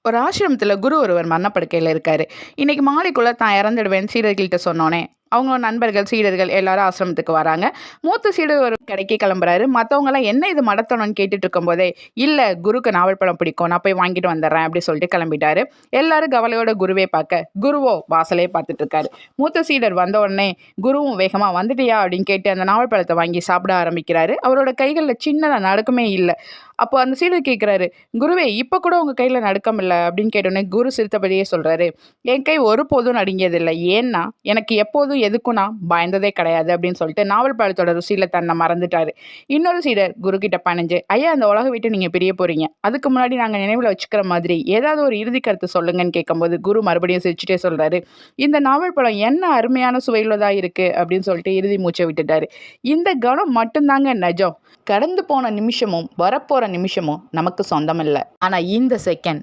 ஒரு ஆசிரமத்துல குரு ஒருவர் மரணப்படுக்கையில இருக்காரு. இன்னைக்கு மாலைக்குள்ள தான் இறந்துடுவேன் சீடர்கள்ட்ட சொன்னோனே, அவங்க நண்பர்கள், சீடர்கள் எல்லாரும் ஆசிரமத்துக்கு வராங்க. மூத்த சீடர் ஒரு கடைக்கு கிளம்புறாரு. மத்தவங்கலாம் என்ன இது மடத்தணும்னு கேட்டுட்டு இருக்கும்போதே, "இல்ல குருக்கு நாவல் பழம் பிடிக்கும். நான் போய் வாங்கிட்டு வந்துடுறேன்" அப்படி சொல்லிட்டு கிளம்பிட்டாரு. எல்லாரும் கவலையோட குருவே பார்க்க, குருவோ வாசலே பார்த்துட்டு இருக்காரு. மூத்த சீடர் வந்த உடனே, குருவும் வேகமா "வந்துட்டியா?" அப்படின்னு கேட்டு அந்த நாவல் பழத்த வாங்கி சாப்பிட ஆரம்பிக்கிறாரு. அவரோட கைகள்ல சின்னதா நடுக்கமே இல்ல. அப்போ அந்த சீடர் கேட்கிறாரு, "குருவே இப்ப கூட உங்க கையில நடுக்கம் இல்ல?" அப்படின்னு கேட்டோனே குரு சிரித்தபடியே சொல்றாரு, "என் கை ஒருபோதும் நடுங்கியதில்ல. ஏன்னா, எனக்கு எப்போதும் எதுக்கும் நான் பயந்ததே கிடையாது" அப்படின்னு சொல்லிட்டு நாவல் பழத்தோட ருசியில தன்னை மறந்துட்டாரு. இன்னொரு சீடர் குரு கிட்ட பணிஞ்சு, "ஐயா இந்த உலகம் விட்டு நீங்க பிரிய போறீங்க. அதுக்கு முன்னாடி நாங்க நினைவுல வச்சுக்கிற மாதிரி ஏதாவது ஒரு இறுதி கருத்து சொல்லுங்கன்னு" கேட்கும்போது குரு மறுபடியும் சிரிச்சுட்டே சொல்றாரு, "இந்த நாவல் பழம் என்ன அருமையான சுவையுள்ளதா இருக்கு" அப்படின்னு சொல்லிட்டு இறுதி மூச்சை விட்டுட்டாரு. இந்த கணம் மட்டும்தாங்க நிஜம். கடந்து போன நிமிஷமும் வரப்போற நிமிஷமும் நமக்கு சொந்தமில்ல. ஆனா இந்த செகண்ட்